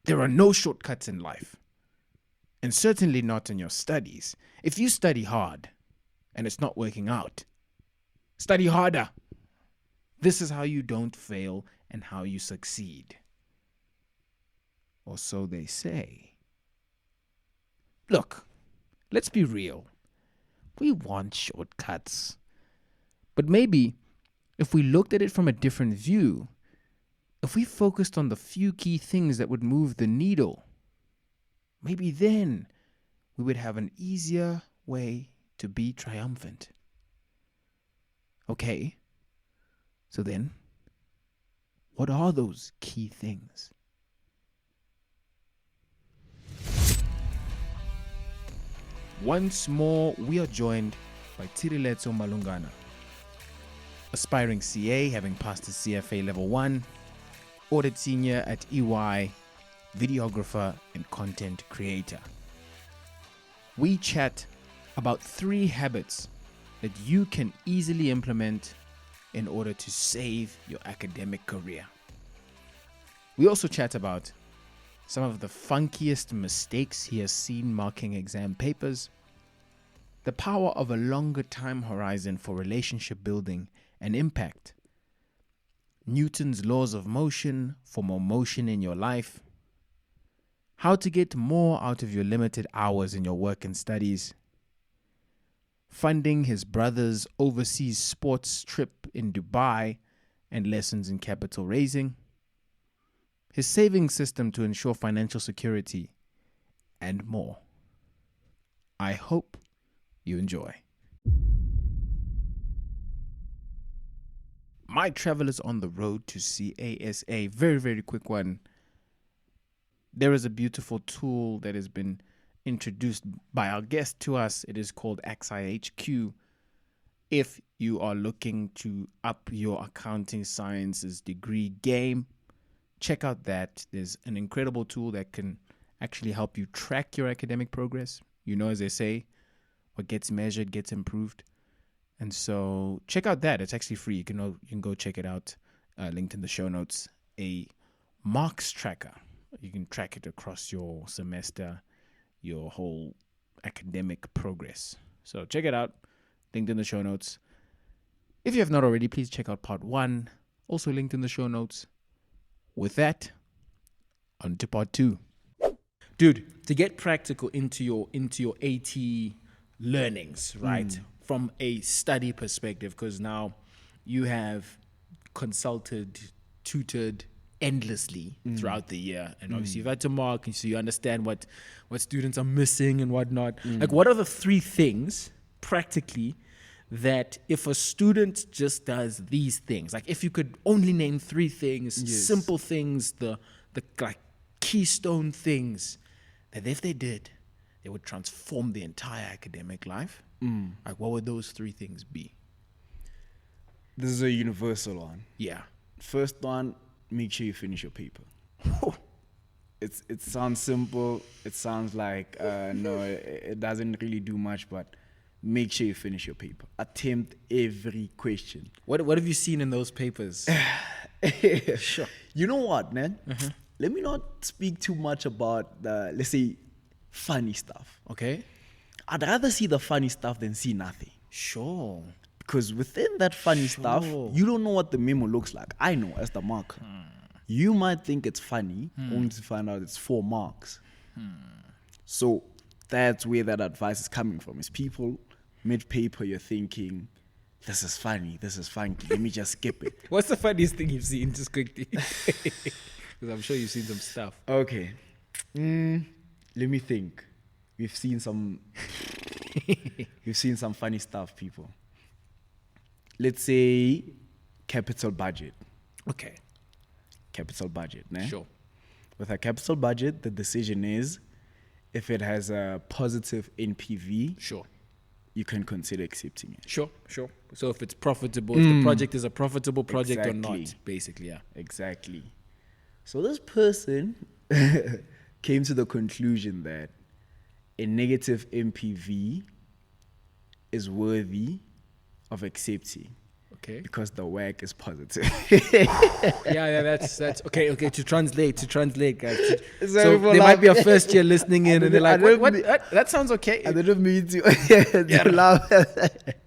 There are no shortcuts in life, and certainly not in your studies. If you study hard and it's not working out, study harder. This is how you don't fail and how you succeed. Or so they say. Look, let's be real. We want shortcuts. But maybe if we looked at it from a different view, if we focused on the few key things that would move the needle, maybe then we would have an easier way to be triumphant. Okay, so then, what are those key things? Once more, we are joined by Tshireletso Malungana, aspiring CA, having passed the CFA Level 1, Audit Senior at EY, videographer and content creator. We chat about 3 habits that you can easily implement in order to save your academic career. We also chat about some of the funkiest mistakes he has seen marking exam papers, the power of a longer time horizon for relationship building and impact, Newton's laws of motion for more motion in your life, how to get more out of your limited hours in your work and studies, funding his brother's overseas sports trip in Dubai and lessons in capital raising, his savings system to ensure financial security, and more. I hope you enjoy. My travelers on the road to CASA, very, very quick one. There is a beautiful tool that has been introduced by our guest to us. It is called XIHQ. If you are looking to up your accounting sciences degree game, check out that. There's an incredible tool that can actually help you track your academic progress. You know, as they say, what gets measured gets improved. And so check out that. It's actually free. You can go check it out. Linked in the show notes. A marks tracker. You can track it across your semester, your whole academic progress. So check it out. Linked in the show notes. If you have not already, please check out part 1. Also linked in the show notes. With that, on to part 2. Dude, to get practical into your AT learnings, right? From a study perspective, because now you have consulted, tutored endlessly throughout the year, and obviously you've had to mark, and so you understand what students are missing and whatnot. Like, what are the 3 things practically that if a student just does these things, like if you could only name 3 things, simple things, the like keystone things, that if they did, they would transform the entire academic life. Like, what would those 3 things be? This is a universal one. Yeah. First one, make sure you finish your paper. It sounds simple. It sounds like, no, it doesn't really do much, but make sure you finish your paper. Attempt every question. What have you seen in those papers? Sure. You know what, man? Let me not speak too much about the, let's say, funny stuff. Okay. I'd rather see the funny stuff than see nothing. Sure. Because within that funny stuff, you don't know what the memo looks like. I know as the marker. You might think it's funny, only to find out it's 4 marks. So that's where that advice is coming from. Is people mid-paper, you're thinking, this is funny, this is funky, let me just skip it. What's the funniest thing you've seen, just quickly? Because I'm sure you've seen some stuff. Okay. Let me think. We've seen some funny stuff, people. Let's say capital budget. Okay. Capital budget, né? Sure. With a capital budget, the decision is if it has a positive NPV, Sure. you can consider accepting it. Sure. So if it's profitable, if the project is a profitable project or not, basically, yeah. Exactly. So this person came to the conclusion that a negative NPV is worthy of accepting. Okay. Because the whack is positive. Yeah, that's okay. Okay, to translate, guys. So So people there might be a laugh. first year listening in, and they're like, don't "What? mean- That sounds okay." I didn't mean to laugh.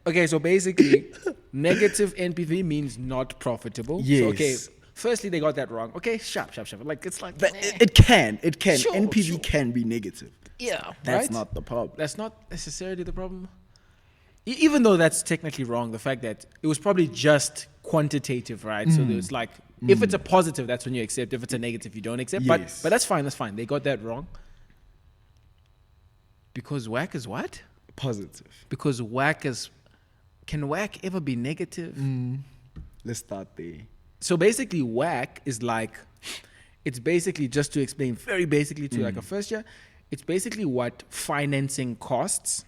Okay, so basically, negative NPV means not profitable. Yes. So, okay, firstly, they got that wrong. Okay, sharp. Like, it's like, But it can. Sure, NPV sure. can be negative. yeah, That's right? not the problem. That's not necessarily the problem. Even though that's technically wrong, the fact that it was probably just quantitative, right? So it's like, if it's a positive, that's when you accept. If it's a negative, you don't accept. Yes. But that's fine. They got that wrong. Because whack is what? Positive. Because whack is... Can whack ever be negative? Let's start there. So basically, whack is like... It's basically, just to explain very basically to like a first year, it's basically what financing costs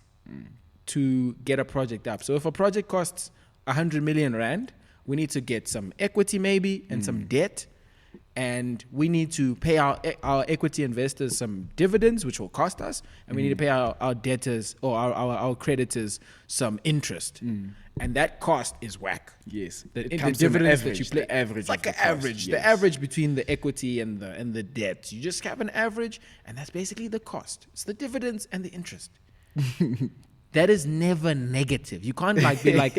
to get a project up. So if a project costs 100 million rand, we need to get some equity maybe and some debt, and we need to pay our equity investors some dividends, which will cost us, and we need to pay our debtors or our creditors some interest, and that cost is whack. Yes. The It comes to an dividends that average, you play, the average it's like of an the cost, average, yes. the average between the equity and the debt. You just have an average, and that's basically the cost. It's the dividends and the interest. That is never negative. You can't like be like,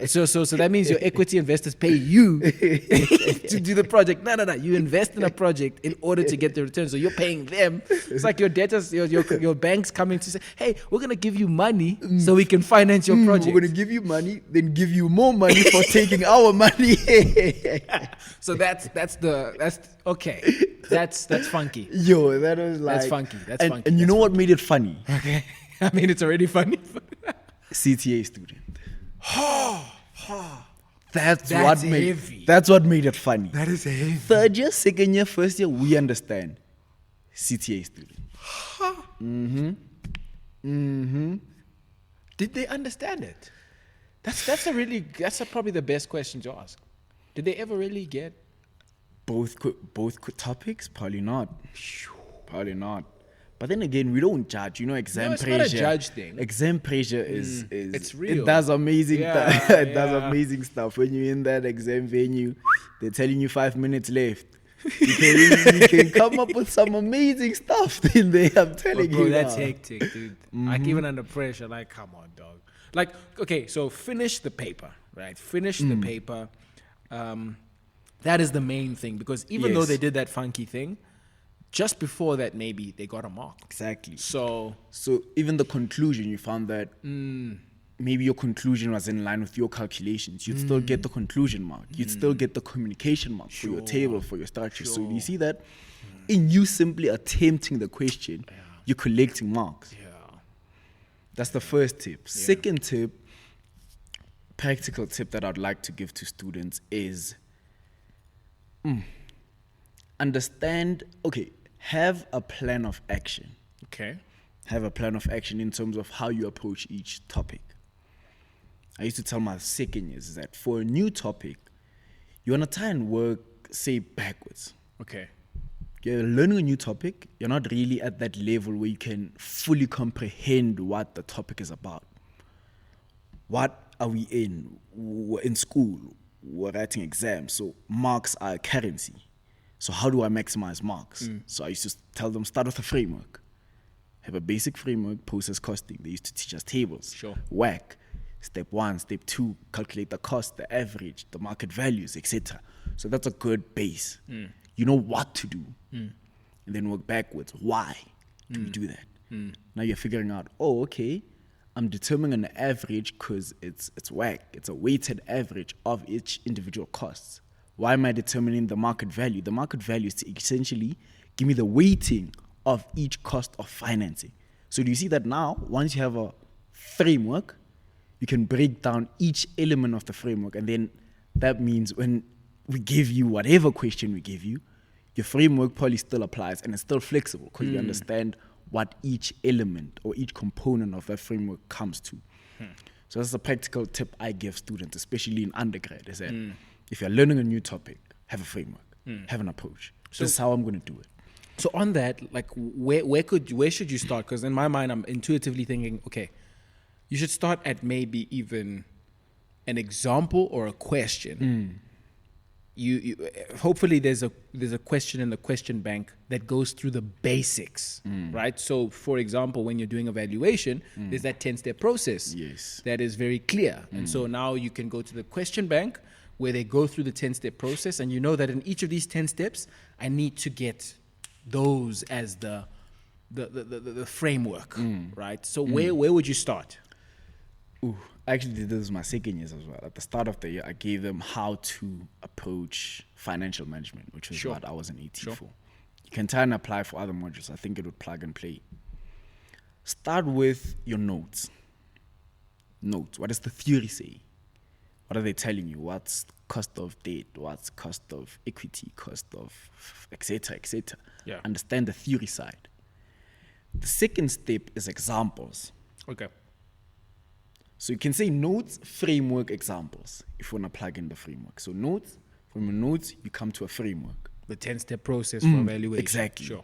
so that means your equity investors pay you to do the project. No. You invest in a project in order to get the return. So you're paying them. It's like your debtors, your banks coming to say, hey, we're going to give you money so we can finance your project. We're going to give you money, then give you more money for taking our money. So that's okay. That's funky. Yo, that was like... That's funky. That's and, funky. And you That's know what made it funny? Okay. I mean, it's already funny. CTA student. That's That's heavy. That's what made it funny. That is heavy. Third year, second year, first year, we understand. CTA student. Did they understand it? That's probably the best question to ask. Did they ever really get? Both topics? Probably not. Probably not. But then again, we don't judge. You know, exam it's pressure. not a judge thing. Exam pressure is It's real. It does amazing. Yeah, It does yeah. amazing stuff. When you're in that exam venue, they're telling you 5 minutes left. You can come up with some amazing stuff in there. I'm telling Bro, you. that's now. hectic, dude. Like, even under pressure, like, come on, dog. Like, okay, so finish the paper, right? Finish the paper. That is the main thing, because even though Yes. they did that funky thing, just before that, maybe they got a mark. Exactly. So even the conclusion, you found that maybe your conclusion was in line with your calculations. You'd still get the conclusion mark. You'd still get the communication mark for your table, for your structure. So you see that in you simply attempting the question, you're collecting marks. yeah, That's the first tip. Second tip, practical tip that I'd like to give to students is understand, have a plan of action. okay, Have a plan of action in terms of how you approach each topic. I used to tell my second years that for a new topic, you want to try and work, say, backwards. okay, You're learning a new topic, you're not really at that level where you can fully comprehend what the topic is about. What are we in? We're in school, we're writing exams, so marks are a currency. So how do I maximize marks? So I used to tell them, start with a framework. Have a basic framework, process costing. They used to teach us tables. Sure. Whack. Step 1, step 2, calculate the cost, the average, the market values, etc. So that's a good base. You know what to do. And then work backwards. Why do we do that? Now you're figuring out, I'm determining an average because it's whack. It's a weighted average of each individual costs. Why am I determining the market value? The market value is to essentially give me the weighting of each cost of financing. So do you see that now, once you have a framework, you can break down each element of the framework, and then that means when we give you whatever question we give you, your framework probably still applies and it's still flexible because you understand what each element or each component of that framework comes to. So that's a practical tip I give students, especially in undergrad, is that if you're learning a new topic, have a framework, have an approach. So this is how I'm going to do it. So on that, like, where should you start? Because in my mind, I'm intuitively thinking, okay, you should start at maybe even an example or a question, you hopefully there's a question in the question bank that goes through the basics, right? So, for example, when you're doing evaluation, there's that 10-step process. Yes. That is very clear. And so now you can go to the question bank where they go through the 10-step process, and you know that in each of these 10 steps, I need to get those as the framework, right? So where would you start? Ooh, actually, this is my second year as well. At the start of the year, I gave them how to approach financial management, which was what I was in ET for. You can try and apply for other modules. I think it would plug and play. Start with your notes. Notes. What does the theory say? What are they telling you? What's cost of debt? What's cost of equity? Cost of etc. etc. Yeah. Understand the theory side. The second step is examples. Okay. So you can say notes, framework, examples, if you want to plug in the framework. So notes, from your notes, you come to a framework. The 10-step process for evaluation. Exactly. Sure.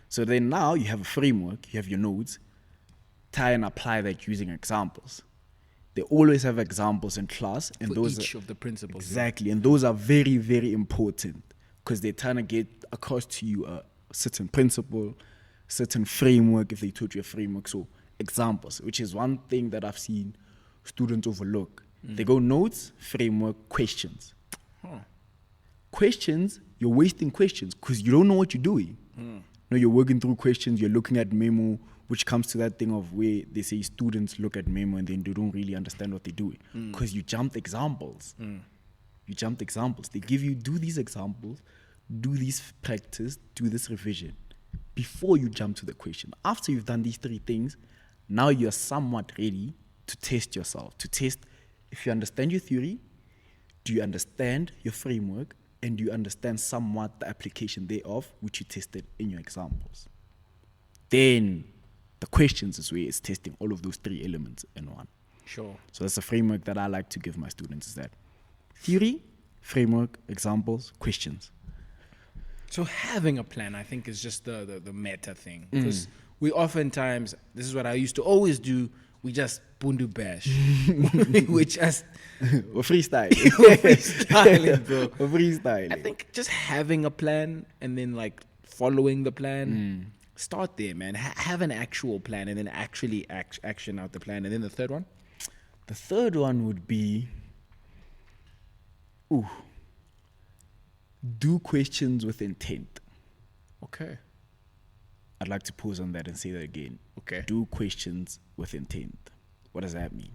So then now you have a framework, you have your notes, try and apply that using examples. They always have examples in class. And For those each of the principles. Exactly. And those are very, very important because they're trying to get across to you a certain principle, certain framework, if they taught you a framework. So examples, which is one thing that I've seen students overlook. They go notes, framework, questions. Questions, you're wasting questions because you don't know what you're doing. No, you're working through questions, you're looking at memo, which comes to that thing of where they say students look at memo and then they don't really understand what they're doing because you jumped examples. You jumped examples. They give you, do these examples, do this practice, do this revision before you jump to the question. After you've done these three things, now you're somewhat ready to test yourself, to test if you understand your theory, do you understand your framework, and do you understand somewhat the application thereof, which you tested in your examples. Then the questions is where it's testing all of those three elements in one. Sure. So that's a framework that I like to give my students, is that theory, framework, examples, questions. So having a plan, I think, is just the meta thing. Because we oftentimes, this is what I used to always do, we just bundu bash. We just... We're freestyle. We're freestyling, bro. We're freestyling. I think just having a plan and then like following the plan, start there, man. Have an actual plan and then actually action out the plan. And then the third one? The third one would be, do questions with intent. Okay. I'd like to pause on that and say that again. Okay. Do questions with intent. What does that mean?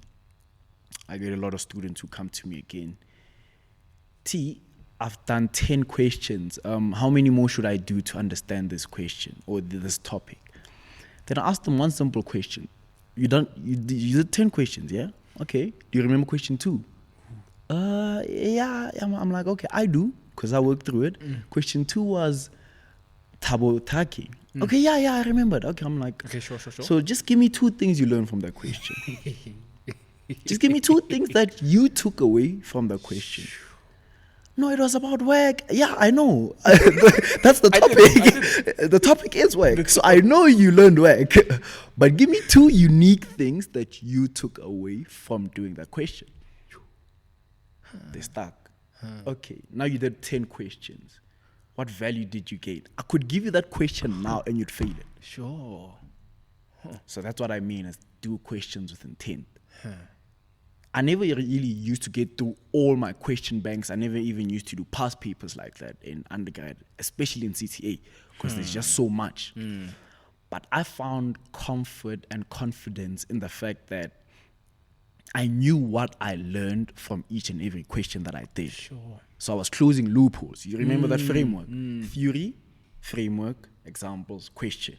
I get a lot of students who come to me again. I've done 10 questions. How many more should I do to understand this question or this topic? Then I ask them one simple question. You did 10 questions, yeah? Okay. Do you remember question 2? Yeah. I'm like, okay, I do, because I worked through it. Question 2 was Tabo Taki. Okay, yeah, I remembered. Okay, I'm like, okay, sure. So just give me 2 things you learned from that question. Just give me 2 things that you took away from the question. No, it was about work. Yeah, I know. That's the topic. The topic is work. So I know you learned work. But give me 2 unique things that you took away from doing that question. They stuck. Okay, now you did 10 questions. What value did you gain? I could give you that question now and you'd fail it. Sure. So that's what I mean is do questions with intent. I never really used to get through all my question banks. I never even used to do past papers like that in undergrad, especially in CTA, because there's just so much. But I found comfort and confidence in the fact that I knew what I learned from each and every question that I did. Sure. So I was closing loopholes. You remember that framework? Theory, framework, examples, question.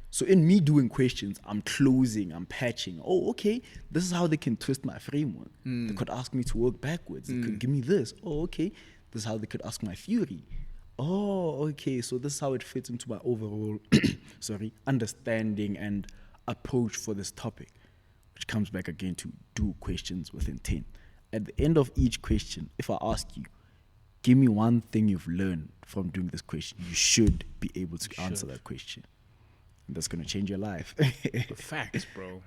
So in me doing questions, I'm closing, I'm patching. Oh, okay, this is how they can twist my framework. They could ask me to work backwards. They could give me this. Oh, okay, this is how they could ask my theory. Oh, okay, so this is how it fits into my overall understanding and approach for this topic, which comes back again to do questions with intent. At the end of each question, if I ask you, give me one thing you've learned from doing this question, you should be able to answer that question. That's going to change your life. Facts, bro.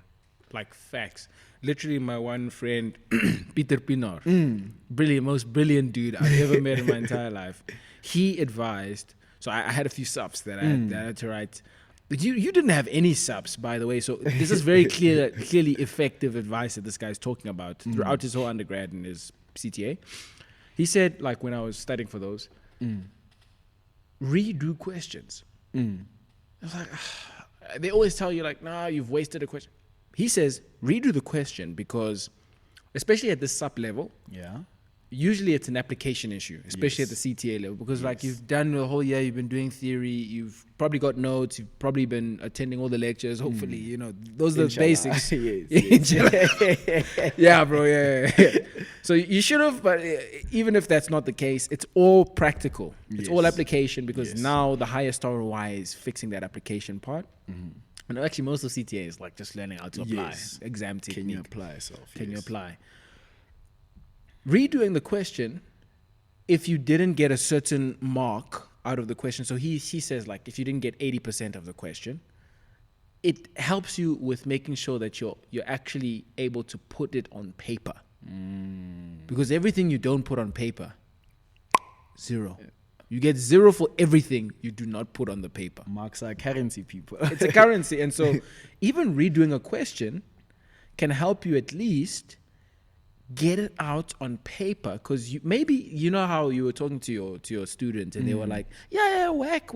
Like facts. Literally, my one friend, Pt2, most brilliant dude I've ever met in my entire life. He advised. So I had a few subs that I had to write. But you didn't have any subs, by the way. So this is very clearly effective advice that this guy's talking about throughout his whole undergrad and his CTA. He said, like when I was studying for those, redo questions. I was like, they always tell you like, nah, you've wasted a question. He says, redo the question because, especially at the sub level, usually it's an application issue, especially at the CTA level, because like you've done the whole year, you've been doing theory, you've probably got notes, you've probably been attending all the lectures, hopefully, you know, those are the basics. Yeah, bro, yeah. So you should have, but even if that's not the case, it's all practical. It's all application because now the highest ROI is fixing that application part. And actually, most of CTA is like just learning how to apply. Exam technique. Can you apply yourself? Can you apply? Redoing the question, if you didn't get a certain mark out of the question, so he says like if you didn't get 80% of the question, it helps you with making sure that you're actually able to put it on paper. Because everything you don't put on paper, 0. You get 0 for everything you do not put on the paper. Marks are currency, people. It's a currency. And so even redoing a question can help you at least get it out on paper. Because maybe you know how you were talking to your students and they were like, whack.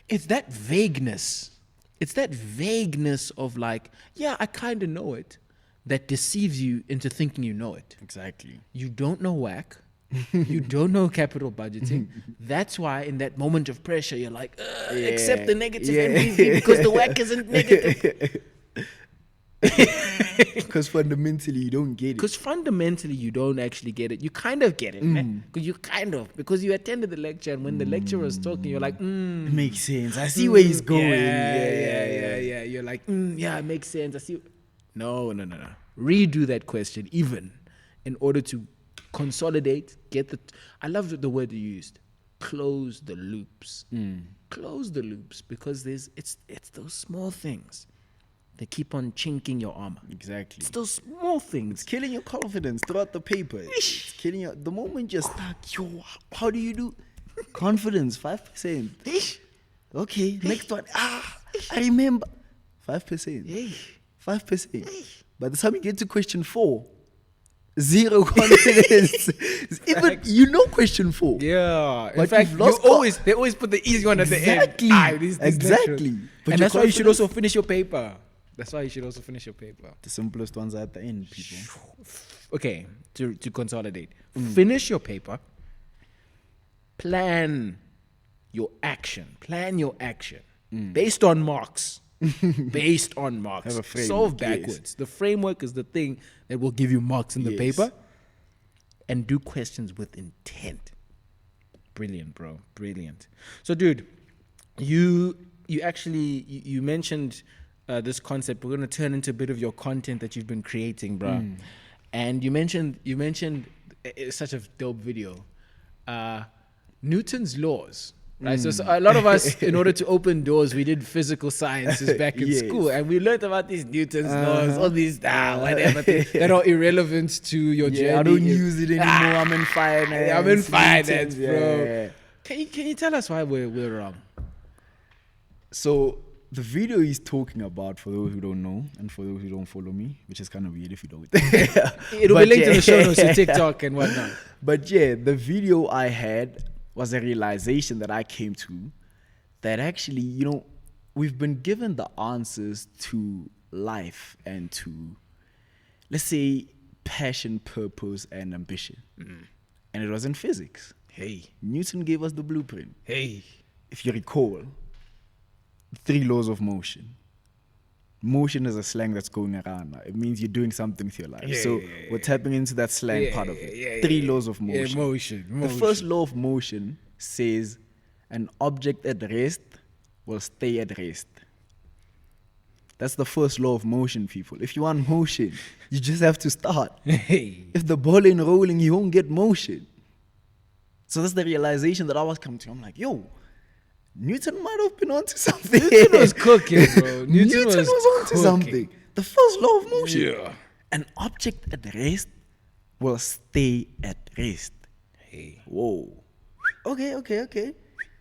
It's that vagueness. It's that vagueness of like, I kind of know it, that deceives you into thinking you know it. Exactly. You don't know whack. You don't know capital budgeting. That's why in that moment of pressure, you're like, accept the negative NPV because the whack isn't negative. Because fundamentally you don't get it. Because fundamentally you don't actually get it. You kind of get it, man. Because you attended the lecture and when the lecturer was talking, you're like, makes sense. I see where he's going. Yeah. You're like, it makes sense. I see. No. Redo that question even in order to consolidate, I love the word you used, close the loops. Close the loops because it's those small things that keep on chinking your armor. Exactly. It's those small things. It's killing your confidence throughout the paper. It's killing the moment you're stuck, how do you do? Confidence, 5%. Okay, next one. I remember. 5%. 5%. By the time you get to question 4, 0 confidence. Even question 4. Yeah. But in fact, they always put the easy one at the end. Exactly. But and that's why you should also finish your paper. The simplest ones are at the end, people. Okay, to consolidate. Finish your paper. Plan your action. Based on marks. Based on marks. Have a framework, solve backwards. The framework is the thing that will give you marks in the paper. And do questions with intent. Brilliant, bro. Brilliant. So, dude, you mentioned this concept. We're going to turn into a bit of your content that you've been creating, bro. And you mentioned it's such a dope video. Newton's laws. Right, so a lot of us, in order to open doors, we did physical sciences back in school, and we learned about these Newton's laws, all these whatever things that are irrelevant to your journey. I don't use it anymore. I'm in finance. Bro. Can you tell us why we're wrong? So the video he's talking about, for those who don't know, and for those who don't follow me, which is kind of weird if you don't. It'll be linked in the show notes to TikTok and whatnot. But the video I had was a realization that I came to that actually, we've been given the answers to life and to, let's say, passion, purpose, and ambition. And it was in physics. Newton gave us the blueprint. If you recall, 3 laws of motion. Motion is a slang that's going around now. It means you're doing something with your life. We're tapping into that slang part of it. 3 laws of motion. Motion. The first law of motion says an object at rest will stay at rest. That's the first law of motion, people. If you want motion, you just have to start. If the ball ain't rolling, you won't get motion. So that's the realization that I was coming to. I'm like, Newton might have been onto something. Newton was cooking, bro. Newton was onto something. The first law of motion. Yeah. An object at rest will stay at rest. Hey. Whoa. Okay.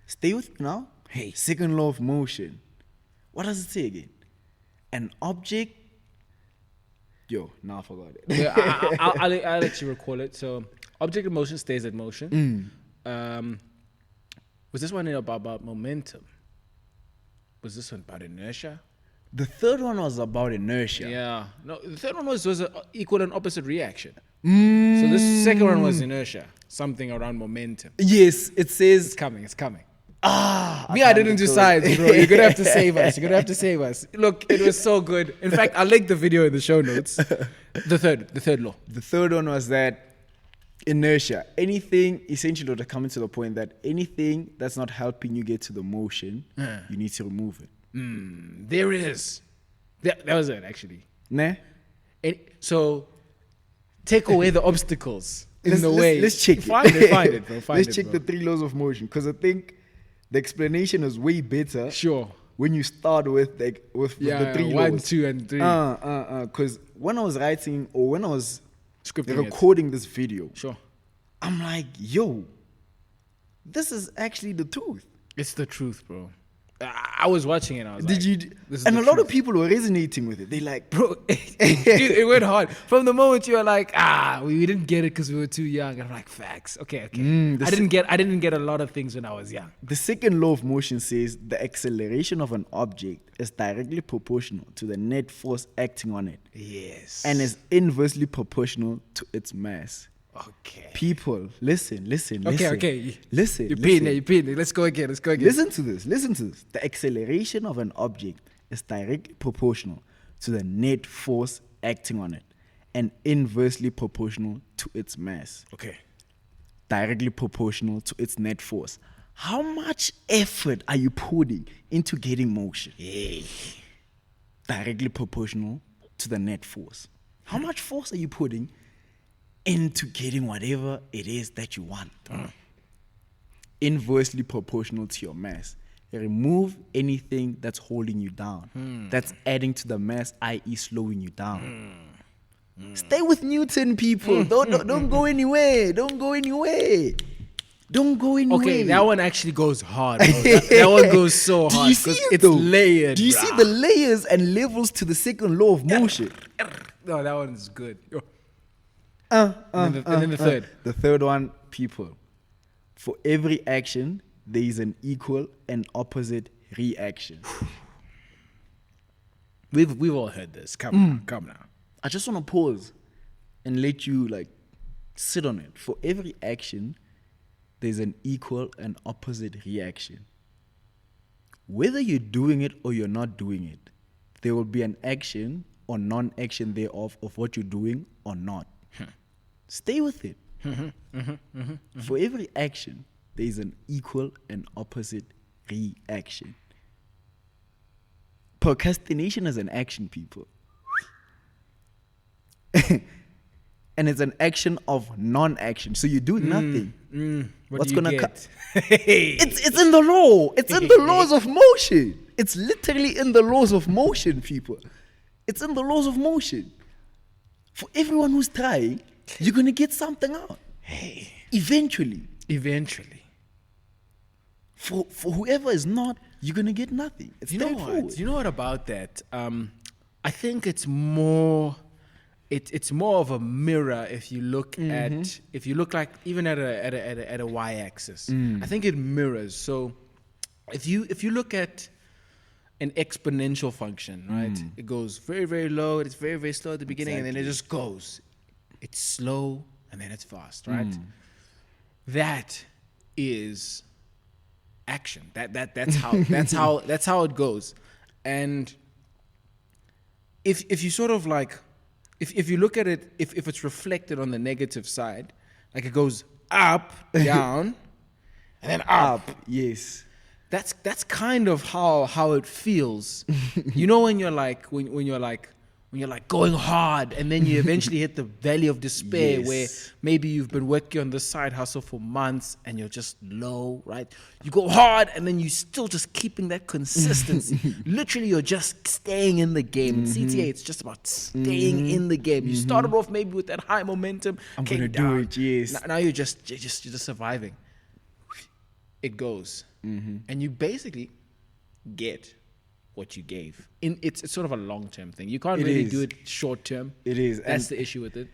Stay with me now. Hey. Second law of motion. What does it say again? An object. Yo, now I forgot it. Yeah, I'll let you recall it. So, object of motion stays at motion. Was this one about momentum? Was this one about inertia? The third one was about inertia. Yeah. No, the third one was an equal and opposite reaction. So this second one was inertia, something around momentum. Yes, it says. It's coming. I I didn't do science, bro. You're gonna have to save us. Look, it was so good. In fact, I'll link the video in the show notes. The third law. The third one was that inertia. Anything, essentially, to come to the point that anything that's not helping you get to the motion, you need to remove it. There is. That was it, actually. Nah? So, take away the obstacles in the way. Let's check it. Find it, bro. Let's check the 3 laws of motion, because I think the explanation is way better. Sure. When you start with the 3 1, laws. 2, and 3. Because when I was writing or when I was Scripting recording this video, Sure. I'm like, yo, this is actually the truth. It's the truth, bro. I was watching it. I was Did like, you? this is And the a lot of truth. people were resonating with it. They like, Bro, it went hard. From the moment you were like, we didn't get it because we were too young. I'm like, facts. Okay. I didn't get a lot of things when I was young. the second law of motion says the acceleration of an object is directly proportional to the net force acting on it Yes. and is inversely proportional to its mass. Okay. People, listen. Okay. Listen. You're peeing. Let's go again. Listen to this. The acceleration of an object is directly proportional to the net force acting on it and inversely proportional to its mass. Okay. Directly proportional to its net force. How much effort are you putting into getting motion? Directly proportional to the net force. How much force are you putting into getting whatever it is that you want? Inversely proportional to your mass. Remove anything that's holding you down, that's adding to the mass, i.e. slowing you down. Stay with Newton, people. Don't go anywhere. Okay, that one actually goes hard, bro. That one goes so Do hard you see because it it's though? layered. Do you bruh. see the layers and levels to the second law of motion? No, that one is good. And then the third. The third one, people. For every action, there is an equal and opposite reaction. We've all heard this. Come now. I just want to pause and let you sit on it. For every action, there's an equal and opposite reaction. Whether you're doing it or you're not doing it, there will be an action or non-action thereof of what you're doing or not. Stay with it. For every action, there is an equal and opposite reaction. Procrastination is an action, people. And it's an action of non-action. So you're doing nothing. What's gonna get? It's in the law. It's in the laws of motion. It's literally in the laws of motion, people. It's in the laws of motion. For everyone who's trying, you're gonna get something out. Eventually. For whoever is not, you're gonna get nothing. It's straightforward. You know what about that? I think it's more. It's more of a mirror if you look like even at a y-axis. I think it mirrors. So if you look at an exponential function, right? It goes very, very low. It's very, very slow at the beginning, and then it just goes. It's slow and then it's fast, right? That is action. That's how it goes. And if you sort of if you look at it, if it's reflected on the negative side, it goes up, down, and then up. Yes. That's kind of how it feels. You know when you're when you're when you're like going hard, and then you eventually hit the valley of despair Yes. where maybe you've been working on the side hustle for months and you're just low, right? You go hard and then you still just keeping that consistency. Literally, you're just staying in the game. CTA, it's just about staying in the game. You started off maybe with that high momentum. I'm came gonna do down. it, yes. Now you're just surviving. It goes, and you basically get what you gave. It's sort of a long-term thing. You can't It really is. do it short-term. It is. That's And the issue with it.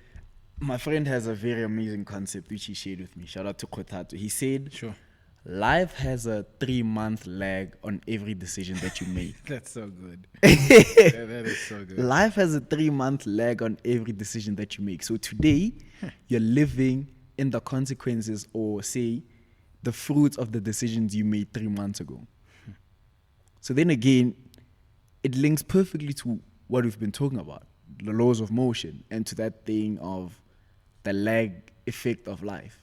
my friend has a very amazing concept which he shared with me. Shout out to Kotato. He said, Sure. life has a 3-month lag on every decision that you make. That's so good. That is so good. Life has a 3-month lag on every decision that you make. So today, you're living in the consequences, or say, the fruits of the decisions you made 3 months ago. So then again, it links perfectly to what we've been talking about, the laws of motion, and to that thing of the lag effect of life.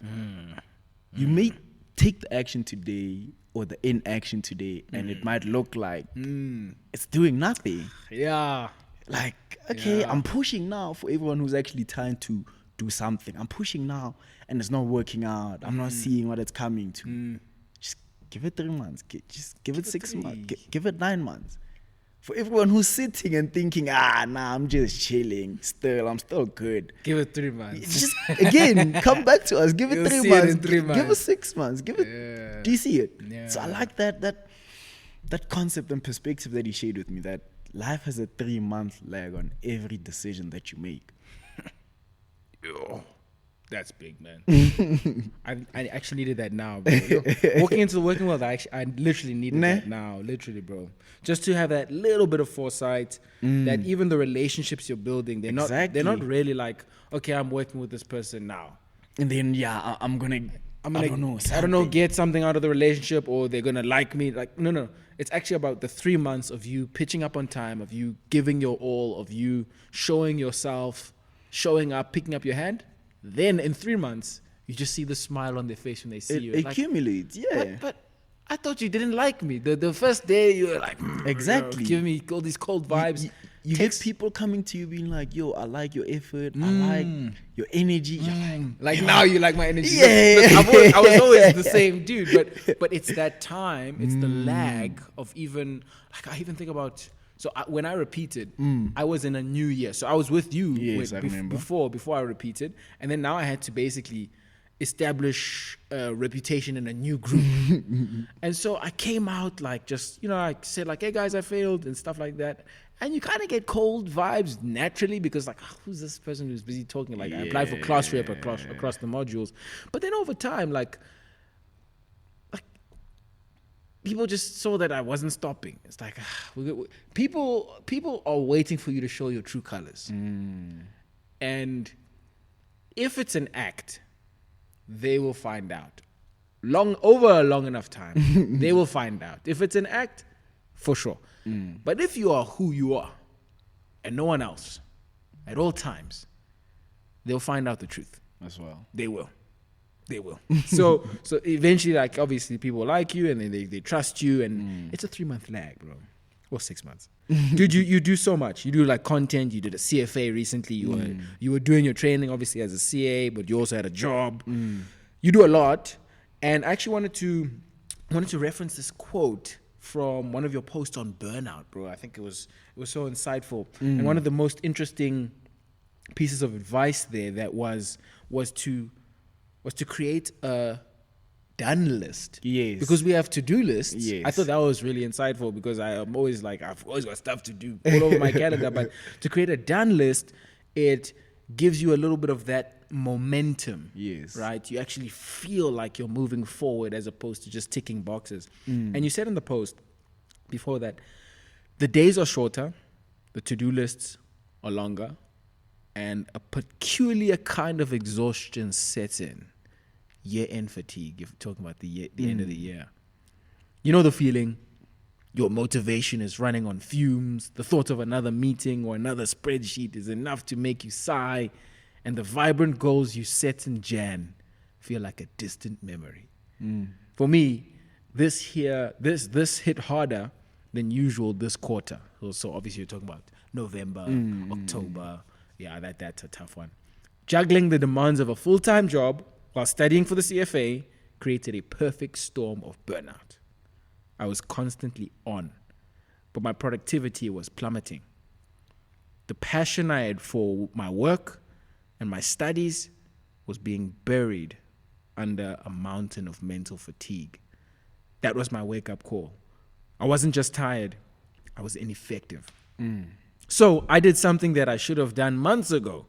You may take the action today or the inaction today, and it might look like it's doing nothing. Yeah. Like, okay, Yeah. I'm pushing now for everyone who's actually trying to do something. I'm pushing now, and it's not working out. I'm not seeing what it's coming to. Just give it 3 months. Just give it 6 months. Give it 9 months. For everyone who's sitting and thinking, I'm just chilling. I'm still good. Give it 3 months. Just again, come back to us. Give it You'll 3 see it months. in 3 Give it months. 6 months. Give it. Yeah. Do you see it? Yeah. So I like that concept and perspective that he shared with me. That life has a 3-month lag on every decision that you make. Yo, that's big, man. I actually needed that now, bro. Yo, walking into the working world, I literally needed that now, literally, bro. Just to have that little bit of foresight that even the relationships you're building, they're not really like, okay, I'm working with this person now. And then I'm gonna I don't know, get something out of the relationship, or they're gonna like me. Like, no. It's actually about the 3 months of you pitching up on time, of you giving your all, of you showing yourself, showing up, picking up your hand. Then in 3 months, you just see the smile on their face when they see you. It Like, accumulates, yeah. but I thought you didn't like me. The first day you were like, Exactly. giving me all these cold vibes. You get people coming to you being like, yo, I like your effort, I like your energy. You're Like, now you like my energy. Yeah. Look, I was always the same dude, but it's that time, it's the lag of even, like, I even think about, so when I repeated, I was in a new year. So I was with you Yes, I remember. before I repeated. And then now I had to basically establish a reputation in a new group. And so I came out like, just, I said like, hey guys, I failed and stuff like that. And you kind of get cold vibes naturally because like, who's this person who's busy talking? Like, I applied for class rep across the modules. But then over time, like people just saw that I wasn't stopping. It's like, people are waiting for you to show your true colors. And if it's an act, they will find out. Over a long enough time, they will find out. If it's an act, for sure. But if you are who you are, and no one else, at all times, they'll find out the truth. As well. They will. So eventually, like, obviously, people like you, and then they trust you, and it's a 3-month lag, bro. Or 6 months. Dude, you do so much. You do like content. You did a CFA recently. You were doing your training, obviously, as a CA, but you also had a job. You do a lot. And I actually wanted to reference this quote from one of your posts on burnout, bro. I think it was so insightful. And one of the most interesting pieces of advice there that was to create a done list. Yes. Because we have to-do lists. Yes. I thought that was really insightful because I'm always like, I've always got stuff to do all over my calendar. But to create a done list, it gives you a little bit of that momentum. Yes. Right? You actually feel like you're moving forward as opposed to just ticking boxes. And you said in the post before that, the days are shorter, the to-do lists are longer, and a peculiar kind of exhaustion sets in. Year-end fatigue, if we're talking about the end of the year. You know the feeling? Your motivation is running on fumes. The thought of another meeting or another spreadsheet is enough to make you sigh. And the vibrant goals you set in Jan feel like a distant memory. For me, this hit harder than usual this quarter. So obviously you're talking about November, October. Yeah, that's a tough one. Juggling the demands of a full-time job while studying for the CFA created a perfect storm of burnout. I was constantly on, but my productivity was plummeting. The passion I had for my work and my studies was being buried under a mountain of mental fatigue. That was my wake-up call. I wasn't just tired, I was ineffective. So I did something that I should have done months ago.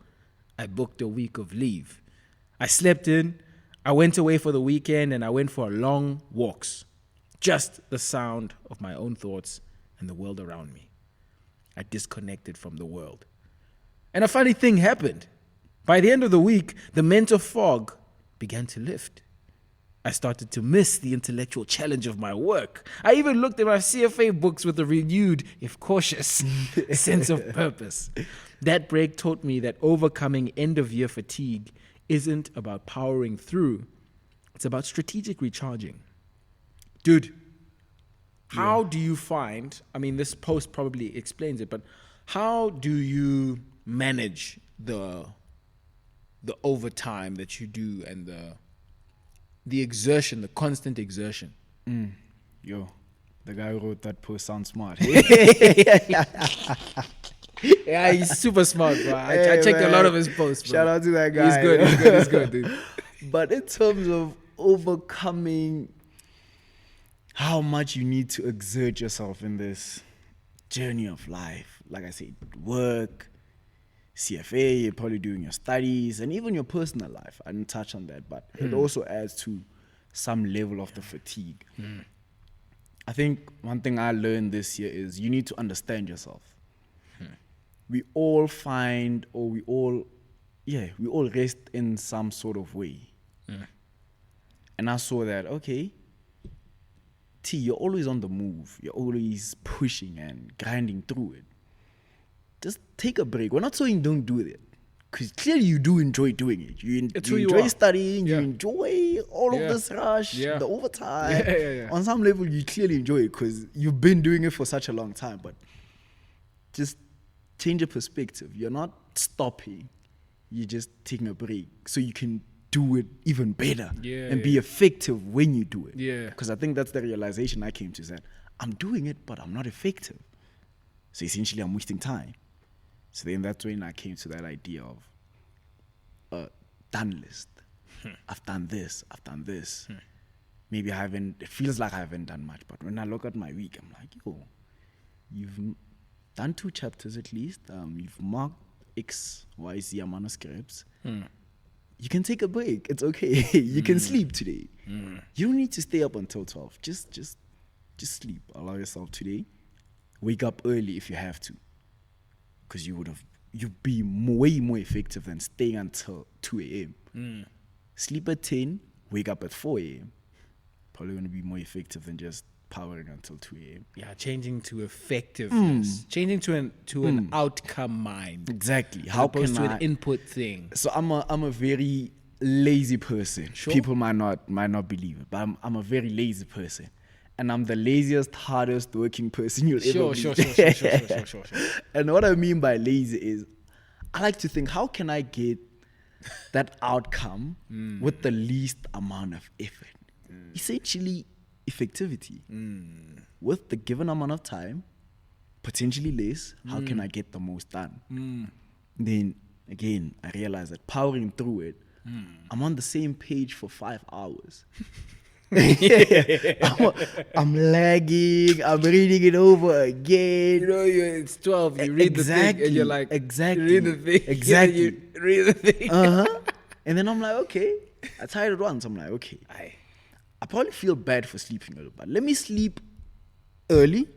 I booked a week of leave. I slept in, I went away for the weekend, and I went for long walks. Just the sound of my own thoughts and the world around me. I disconnected from the world. And a funny thing happened. By the end of the week, the mental fog began to lift. I started to miss the intellectual challenge of my work. I even looked at my CFA books with a renewed, if cautious, sense of purpose. That break taught me that overcoming end-of-year fatigue isn't about powering through. It's about strategic recharging. Dude, how do you find, I mean, this post probably explains it, but how do you manage the overtime that you do and the exertion, the constant exertion? Yo, the guy who wrote that post sounds smart. Yeah, he's super smart, bro. I checked a lot of his posts, bro. Shout out to that guy. He's good, dude. But in terms of overcoming how much you need to exert yourself in this journey of life, like I said, work, CFA, you're probably doing your studies, and even your personal life. I didn't touch on that, but it also adds to some level of the fatigue. I think one thing I learned this year is you need to understand yourself. We all find, or we all rest in some sort of way. And I saw that, okay, T, you're always on the move. You're always pushing and grinding through it. Just take a break. We're not saying don't do it, because clearly you do enjoy doing it. You enjoy studying. You enjoy all of this rush, the overtime. On some level, you clearly enjoy it because you've been doing it for such a long time. But just change your perspective. You're not stopping. You're just taking a break so you can do it even better and be effective when you do it. Because I think that's the realization I came to, is that I'm doing it, but I'm not effective. So essentially, I'm wasting time. So then that's when I came to that idea of a done list. I've done this. Maybe it feels like I haven't done much, but when I look at my week, I'm like, yo, you've done 2 chapters at least. You've marked X, Y, Z amount of scripts. You can take a break. It's okay. You can sleep today. You don't need to stay up until 12. Just sleep. Allow yourself today. Wake up early if you have to, because you'd be way more effective than staying until 2 a.m. Sleep at 10, wake up at 4 a.m. Probably going to be more effective than just powering until 2 a.m. Yeah, changing to effectiveness, changing to an outcome mind. Exactly. How opposed to an input thing. So I'm a very lazy person. Sure. People might not believe it, but I'm a very lazy person. And I'm the laziest, hardest working person you'll ever meet. Sure. And what I mean by lazy is, I like to think, how can I get that outcome with the least amount of effort? Essentially, effectivity. With the given amount of time, potentially less, how can I get the most done? Then, again, I realize that powering through it, I'm on the same page for 5 hours. I'm lagging. I'm reading it over again. You know, it's 12. You read the thing, and you're like, exactly. You read the thing, exactly. You read the thing. And then I'm like, okay. I tried it once. I'm like, okay. I probably feel bad for sleeping early, but let me sleep early,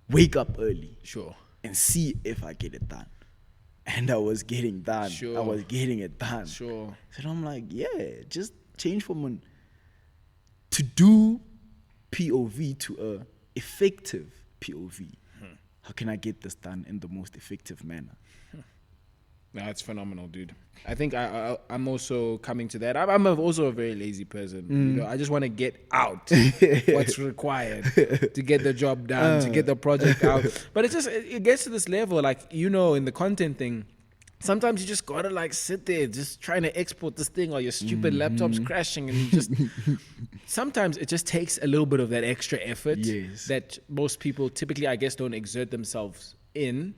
wake up early, and see if I get it done. And I was getting done. I was getting it done. So I'm like, yeah, just change from an to-do POV to a effective POV. How can I get this done in the most effective manner? That's phenomenal, dude. I think I'm also coming to that. I'm also a very lazy person. You know, I just want to get out what's required to get the job done, to get the project out. But it gets to this level, like, you know, in the content thing. Sometimes you just gotta like sit there, just trying to export this thing, or your stupid laptop's crashing, and you just. Sometimes it just takes a little bit of that extra effort that most people typically, I guess, don't exert themselves in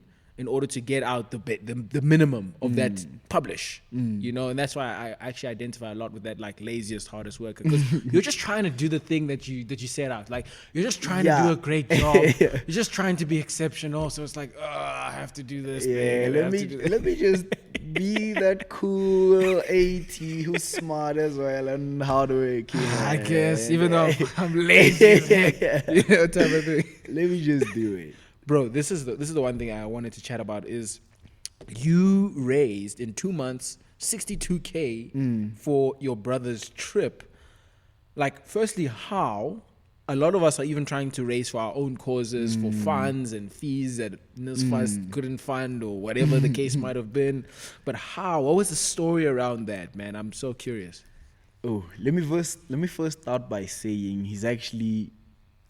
order to get out the minimum of that publish, you know, and that's why I actually identify a lot with that, like, laziest, hardest worker, because you're just trying to do the thing that you set out, like, you're just trying to do a great job, you're just trying to be exceptional, so it's like, I have to do this thing, let me just be that cool AT who's smart as well and hardworking. I guess, even though I'm lazy as heck, you know, type of thing. Let me just do it. Bro, this is the one thing I wanted to chat about is you raised in 2 months 62K for your brother's trip. Like, firstly, how? A lot of us are even trying to raise for our own causes, for funds and fees that NSFAS couldn't fund, or whatever the case might have been. But how? What was the story around that, man? I'm so curious. Oh, let me first start by saying he's actually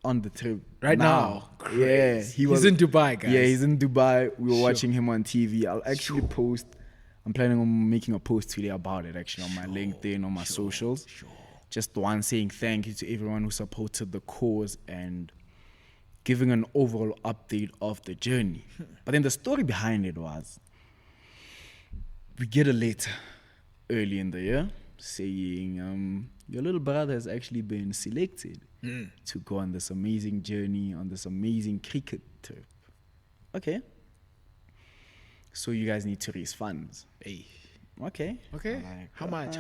on the trip right now. Yeah, he's in Dubai, guys. Yeah, he's in Dubai. We were watching him on TV. I'll actually post. I'm planning on making a post today about it, actually, on my LinkedIn, on my socials. Just one saying thank you to everyone who supported the cause and giving an overall update of the journey. But then the story behind it was, we get a letter early in the year saying your little brother has actually been selected to go on this amazing journey, on this amazing cricket trip. Okay. So you guys need to raise funds. Hey. Okay. Like, how much?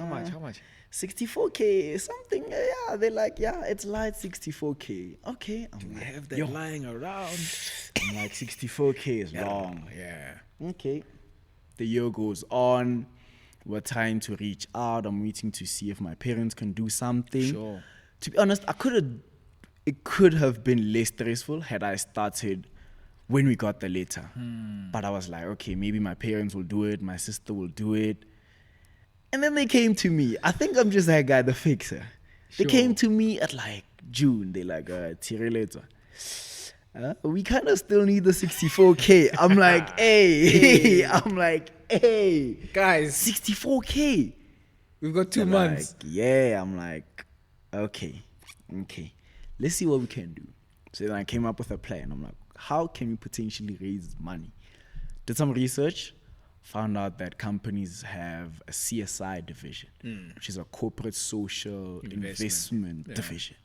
64K, something. Yeah, they're like, yeah, it's light 64K. Okay. Do we have that lying around? I'm like, 64K is long. Yeah. Okay. The year goes on. We're trying to reach out. I'm waiting to see if my parents can do something. Sure. To be honest, it could have been less stressful had I started when we got the letter. But I was like, okay, maybe my parents will do it, my sister will do it. And then they came to me. I think I'm just that guy, the fixer. They came to me at like June. They like, Tshireletso, we kind of still need the 64K. I'm like, hey. I'm like, hey. Guys. 64K. We've got 2 months. Like, yeah, I'm like, okay. Let's see what we can do. So then I came up with a plan. I'm like, how can we potentially raise money? Did some research, found out that companies have a CSI division, which is a corporate social investment division,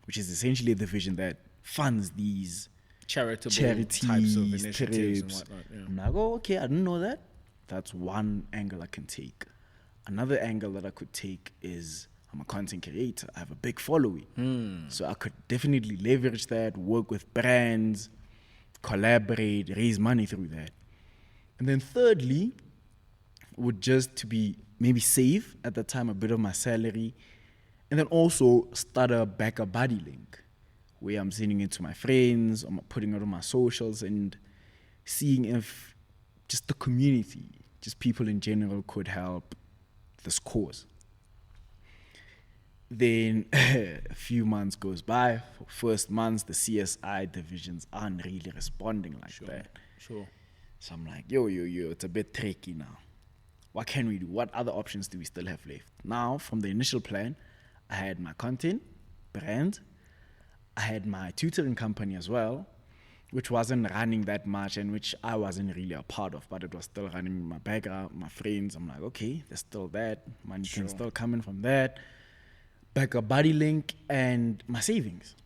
which is essentially a division that funds these charitable charities, types of initiatives trips. and whatnot. Yeah. I'm like, oh, okay, I didn't know that. That's one angle I can take. Another angle that I could take is I'm a content creator. I have a big following. So I could definitely leverage that, work with brands, collaborate, raise money through that. And then thirdly, would just to be maybe save at the time a bit of my salary, and then also start a backup buddy link where I'm sending it to my friends, I'm putting it on my socials and seeing if just the community, just people in general could help this cause. Then a few months goes by. First months, the CSI divisions aren't really responding like that. Sure. So I'm like, yo, it's a bit tricky now. What can we do? What other options do we still have left? Now, from the initial plan, I had my content, brand. I had my tutoring company as well, which wasn't running that much and which I wasn't really a part of, but it was still running in my background, my friends. I'm like, okay, there's still that. Money can still come in from that. Backup buddy link and my savings.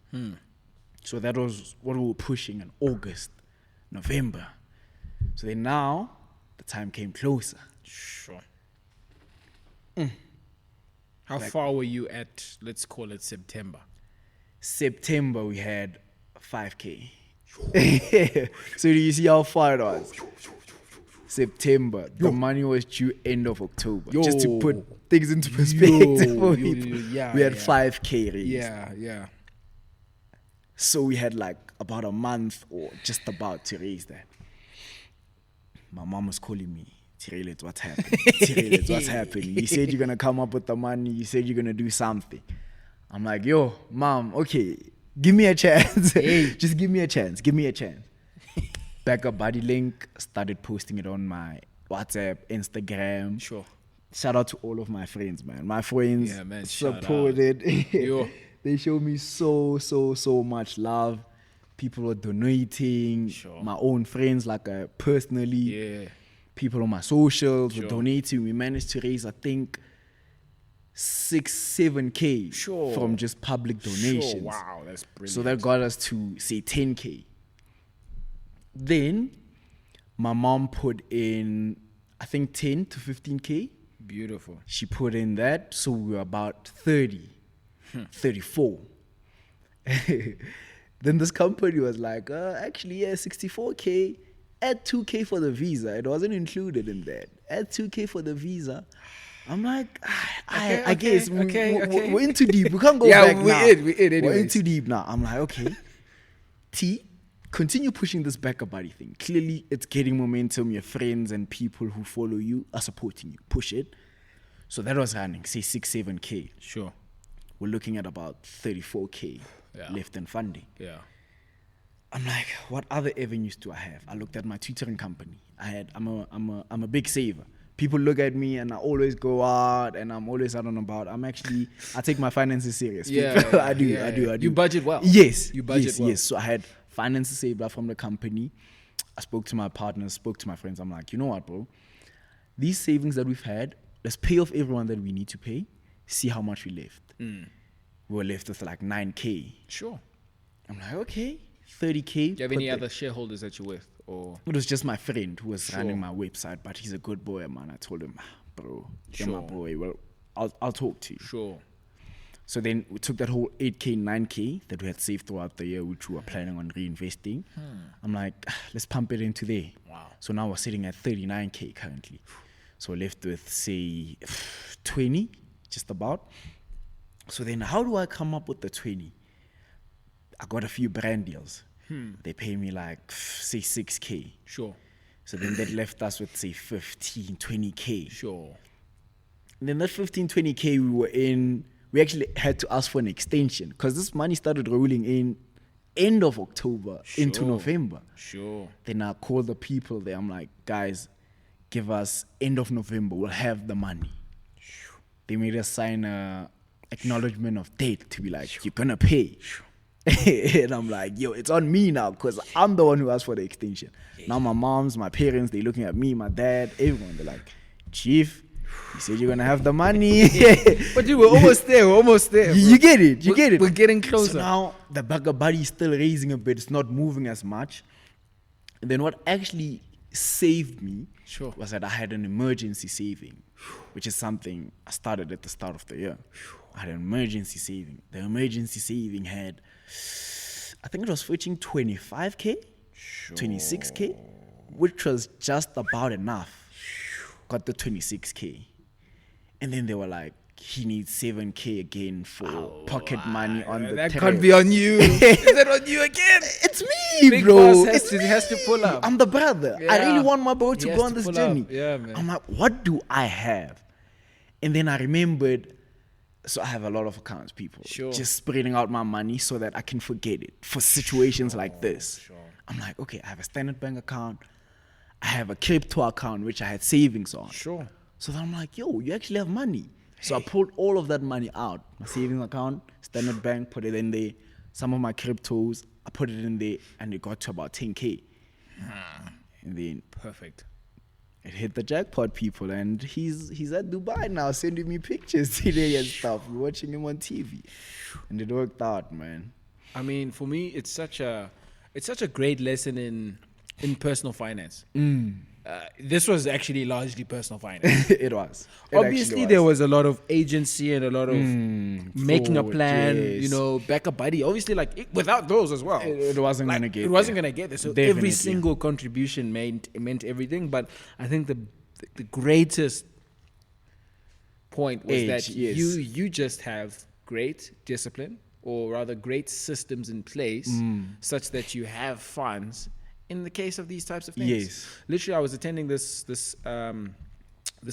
So that was what we were pushing in August, November. So then now, the time came closer. Sure. How far were you at, let's call it September? September, we had 5K. So do you see how far it was? September. The money was due end of October. Just to put things into perspective for people. We had 5K raised. Yeah. So we had like about a month or just about to raise that. My mom was calling me. Tshireletso, what's happening? Tshireletso, what's happening? You said you're going to come up with the money. You said you're going to do something. I'm like, yo, mom, okay, give me a chance. Just give me a chance. Give me a chance. Backup body link, started posting it on my WhatsApp, Instagram. Sure. Shout out to all of my friends, man. My friends supported. They showed me so much love. People were donating. Sure. My own friends, like personally. Yeah. People on my socials were donating. We managed to raise, I think, 6-7K from just public donations. Sure. Wow, that's brilliant. So that got us to say 10K. Then my mom put in, I think, 10 to 15K. Beautiful. She put in that, so we were about 30, 34. Then this company was like, actually, yeah, 64K. Add 2K for the visa. It wasn't included in that. Add 2K for the visa. I'm like, I guess we're in too deep. We can't go back now. We're in too deep now. I'm like, okay. Continue pushing this backup body thing. Clearly, it's getting momentum. Your friends and people who follow you are supporting you. Push it. So that was running, say 6-7K. Sure. We're looking at about 34K left in funding. Yeah. I'm like, what other avenues do I have? I looked at my tutoring company. I'm a big saver. People look at me and I always go out and I'm always out and about. I take my finances serious. I do. You budget well. Yes. You budget well. Yes. So I had finances saved up from the company. I spoke to my partners, spoke to my friends. I'm like, you know what, bro? These savings that we've had, let's pay off everyone that we need to pay, see how much we left. We were left with like 9K. Sure. I'm like, okay, 30K. Do you have any other shareholders that you're with? Or it was just my friend who was running my website, but he's a good boy, man. I told him, bro, you're my boy. Well, I'll talk to you. Sure. So then we took that whole 8K, 9K that we had saved throughout the year, which we were planning on reinvesting. I'm like, let's pump it into there. Wow. So now we're sitting at 39K currently. So we're left with, say, 20, just about. So then how do I come up with the 20? I got a few brand deals. They pay me like, say, 6K. Sure. So then that left us with, say, 15, 20K. Sure. And then that 15, 20K we actually had to ask for an extension because this money started rolling in end of October into November. Sure. Then I called the people there. I'm like, guys, give us end of November. We'll have the money. They made us sign a acknowledgement of date to be like, you're going to pay. And I'm like, yo, it's on me now because I'm the one who asked for the extension. Now my moms, my parents, they're looking at me, my dad, everyone. They're like, Chief, you said you're going to have the money. But we're almost there. You get it. We're getting closer. So now the backup body is still raising a bit. It's not moving as much. And then what actually saved me was that I had an emergency saving, which is something I started at the start of the year. I had an emergency saving. The emergency saving had, I think it was switching 25K, 26K, which was just about enough. Got the 26K. And then they were like, he needs 7K again for pocket money on the that tariff. can't be on you. Is that on you again? It's me, Big bro. Boss has to pull up. I'm the brother. I really want my bro to He go has on to this pull journey. up. Yeah, man. I'm like, what do I have? And then I remembered, so I have a lot of accounts, people. Just spreading out my money so that I can forget it for situations like this. I'm like, okay, I have a Standard Bank account. I have a crypto account, which I had savings on. So then I'm like, yo, you actually have money. So I pulled all of that money out. My savings account, Standard Bank, put it in there. Some of my cryptos, I put it in there, and it got to about 10K. And then Perfect. it hit the jackpot, people, and he's at Dubai now, sending me pictures today and stuff. We're watching him on TV, and it worked out, man. I mean, for me, it's such a great lesson in personal finance. This was actually largely personal finance. It was. Obviously, there was a lot of agency and a lot of making a plan, backup buddy. Obviously, without those as well. It wasn't going to get It wasn't going to get there. So every single contribution meant everything. But I think the greatest point was that you just have great discipline, or rather great systems in place such that you have funds in the case of these types of things. Yes. Literally, I was attending this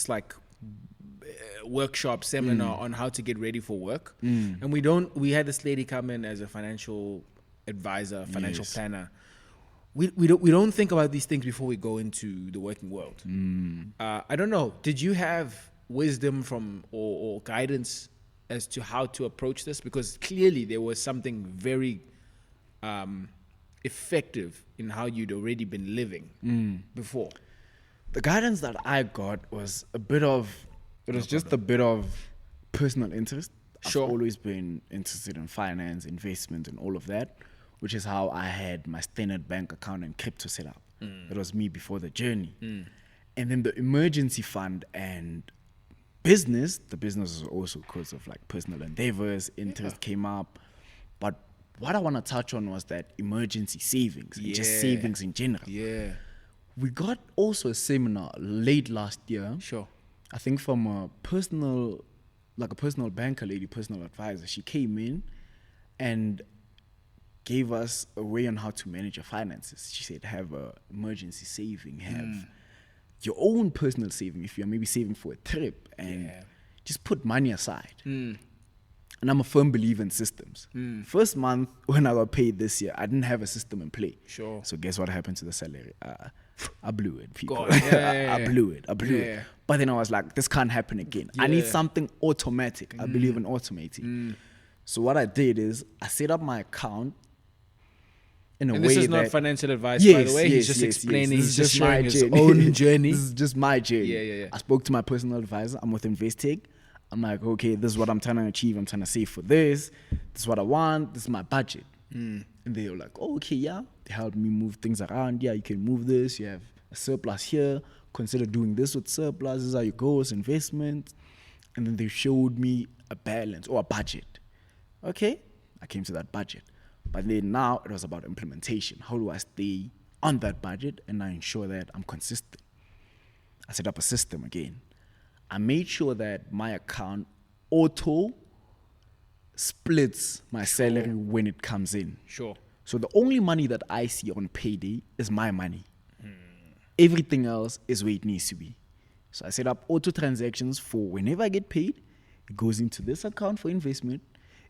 like workshop seminar on how to get ready for work, and we had this lady come in as a financial advisor, financial planner. We don't think about these things before we go into the working world. I don't know. Did you have wisdom from or guidance as to how to approach this? Because clearly there was something very effective in how you'd already been living before. The guidance that I got was a bit of personal interest. Sure. I've always been interested in finance, investment, and all of that, which is how I had my standard bank account and crypto set up. It was me before the journey. And then the emergency fund and business, the business was also because of like personal endeavors, interest came up. But what I want to touch on was that emergency savings, and just savings in general. Yeah. We got also a seminar late last year. Sure. I think from a personal banker lady, personal advisor. She came in and gave us a way on how to manage your finances. She said, have a emergency saving, have your own personal saving if you're maybe saving for a trip, and just put money aside. And I'm a firm believer in systems. First month when I got paid this year, I didn't have a system in play. Sure. So guess what happened to the salary? I blew it, people. God, I blew it. But then I was like, this can't happen again. I need something automatic. I believe in automating. So what I did is I set up my account in a way that... And this is not financial advice, by the way. He's just explaining, he's just sharing his own journey. This is just my journey. Yeah. I spoke to my personal advisor. I'm with Investec. I'm like, okay, this is what I'm trying to achieve. I'm trying to save for this. This is what I want. This is my budget. And they were like, oh, okay, yeah. They helped me move things around. Yeah, you can move this. You have a surplus here. Consider doing this with surplus. These are your goals, investment. And then they showed me a balance or a budget. Okay, I came to that budget. But then now it was about implementation. How do I stay on that budget and I ensure that I'm consistent? I set up a system again. I made sure that my account auto splits my salary when it comes in. Sure. So the only money that I see on payday is my money. Everything else is where it needs to be. So I set up auto transactions for whenever I get paid. It goes into this account for investment.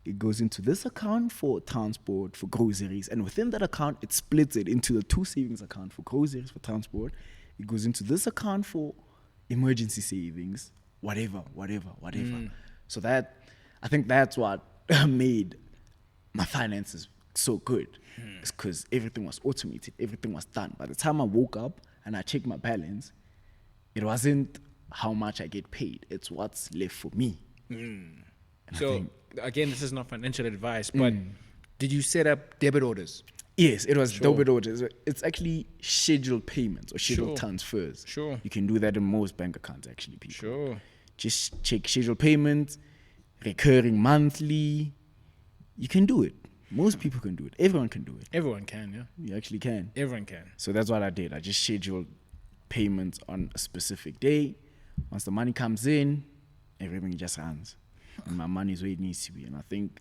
It goes into this account for transport, for groceries. And within that account, it splits it into the two savings account for groceries, for transport. It goes into this account for emergency savings, whatever. So that, I think that's what made my finances so good. It's because everything was automated, everything was done. By the time I woke up and I checked my balance, it wasn't how much I get paid, it's what's left for me. So again, this is not financial advice, but did you set up debit orders? Yes, it was debit orders. It's actually scheduled payments or scheduled transfers. Sure. You can do that in most bank accounts, actually, people. Sure. Just check scheduled payments, recurring monthly. You can do it. Most people can do it. Everyone can do it. Everyone can, yeah. You actually can. Everyone can. So that's what I did. I just scheduled payments on a specific day. Once the money comes in, everything just runs. And my money is where it needs to be. And I think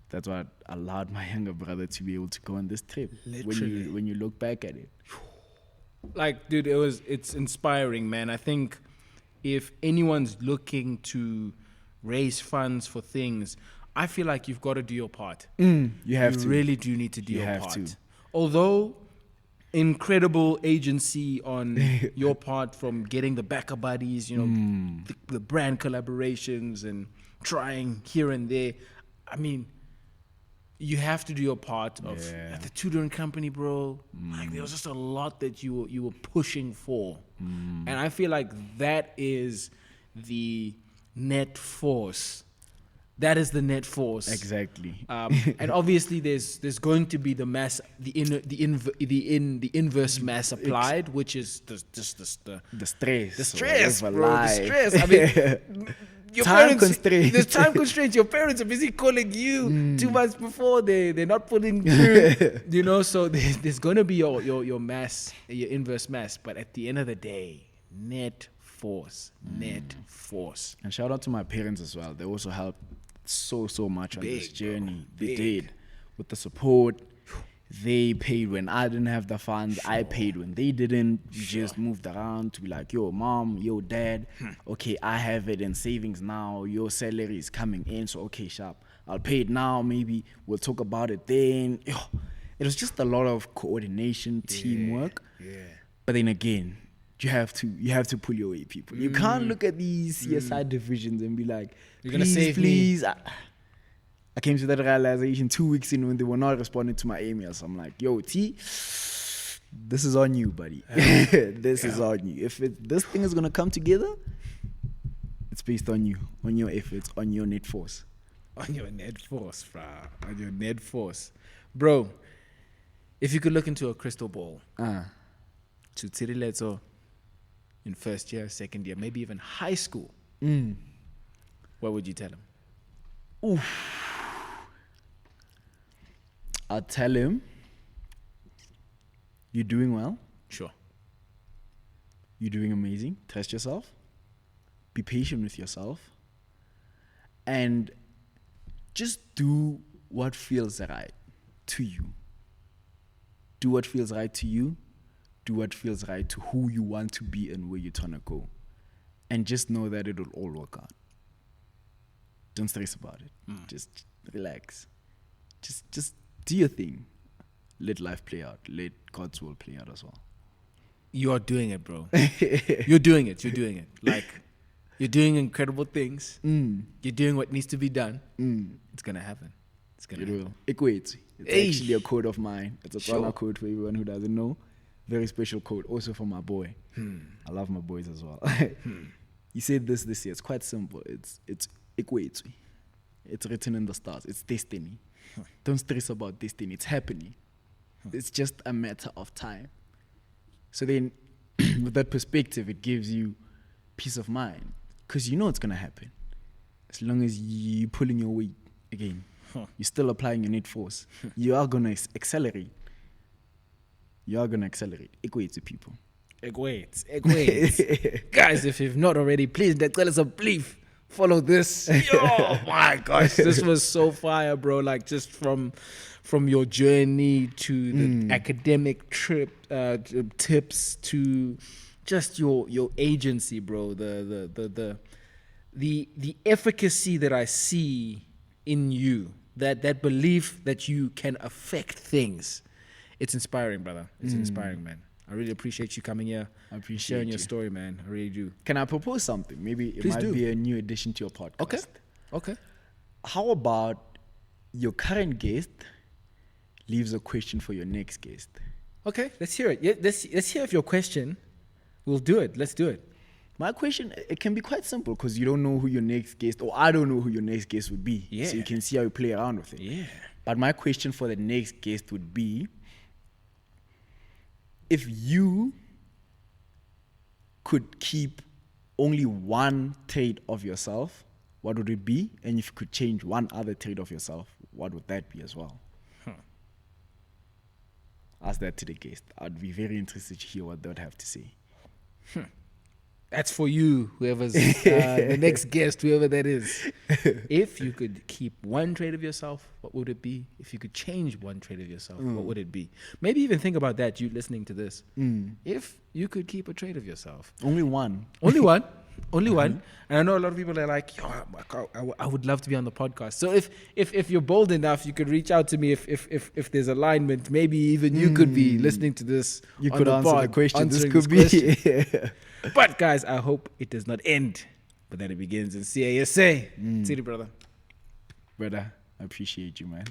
that's what allowed my younger brother to be able to go on this trip. Literally. When you look back at it. Like, dude, it's inspiring, man. I think if anyone's looking to raise funds for things, I feel like you've got to do your part. You have to. You really do need to do your have part. to. Although incredible agency on your part, from getting the backer buddies, the brand collaborations and trying here and there. I mean, you have to do your part of at the tutoring company, bro. Like, there was just a lot that you were pushing for. And I feel like that is the net force. That is the net force. Exactly. And obviously there's going to be the mass, the inverse mass applied, which is the stress. The stress, bro. The stress. I mean, your time parents, constraints. There's time constraints. Your parents are busy calling you 2 months before they're not pulling through. So there's going to be your mass, your inverse mass. But at the end of the day, net force. And shout out to my parents as well. They also helped so much on this journey. Bro. They did, with the support. They paid when I didn't have the funds. I paid when they didn't. We just moved around to be like, yo, mom, yo, dad. Okay, I have it in savings now. Your salary is coming in. So, okay, sharp. I'll pay it now. Maybe we'll talk about it then. Yo, it was just a lot of coordination, teamwork. Yeah. But then again, you have to pull your weight, people. You can't look at these CSI divisions and be like, You're gonna please, save me." please. I came to that realization 2 weeks in when they were not responding to my emails. I'm like, yo, T, this is on you, buddy. This is on you. If this thing is gonna come together, it's based on you, on your efforts, on your net force. On your net force, on your net force. Bro, if you could look into a crystal ball to Tshireletso in first year, second year, maybe even high school, what would you tell him? Oof. I'll tell him, you're doing well. Sure. You're doing amazing. Trust yourself. Be patient with yourself. And just do what feels right to you. Do what feels right to you. Do what feels right to who you want to be and where you're trying to go. And just know that it'll all work out. Don't stress about it. Just relax. Just do your thing. Let life play out. Let God's will play out as well. You are doing it, bro. You're doing it. Like, you're doing incredible things. You're doing what needs to be done. It's going to happen. It's going to happen. Equate. It's actually a code of mine. It's a Sure. code for everyone who doesn't know. Very special code. Also for my boy. I love my boys as well. He said this year. It's quite simple. It's equate. It's written in the stars. It's destiny. Don't stress about destiny. It's happening. It's just a matter of time. So then, with that perspective, it gives you peace of mind. Because you know it's going to happen. As long as you're pulling your weight again. You're still applying your net force. You are going to accelerate. Equate to people. Equate. Guys, if you've not already, please, tell us a belief. Follow this. Yo, my gosh, this was so fire, bro. Like, just from your journey to the academic trip tips to just your agency, bro. The efficacy that I see in you, that belief that you can affect things. It's inspiring, brother. It's inspiring, man. I really appreciate you coming here. I appreciate sharing you. your story, man. I really do. Can I propose something? Maybe it Please might do. be a new addition to your podcast. Okay. How about your current guest leaves a question for your next guest? Okay, let's hear it. Yeah, let's hear if your question. We'll do it. Let's do it. My question, it can be quite simple because you don't know who your next guest, or I don't know who your next guest would be. Yeah. So you can see how you play around with it. Yeah. But my question for the next guest would be, if you could keep only one trait of yourself, what would it be? And if you could change one other trait of yourself, what would that be as well? Ask that to the guest. I'd be very interested to hear what they would have to say. That's for you, whoever's the next guest, whoever that is. If you could keep one trait of yourself, what would it be? If you could change one trait of yourself, what would it be? Maybe even think about that, you listening to this. If you could keep a trait of yourself. Only one. Only one. Only one. And I know a lot of people are like, yo, I would love to be on the podcast. So if you're bold enough, you could reach out to me if there's alignment. Maybe even you could be listening to this. You on could the answer pod, the question. This answering could be. question. But guys, I hope it does not end, but that it begins in CASA. City, brother. Brother, I appreciate you, man.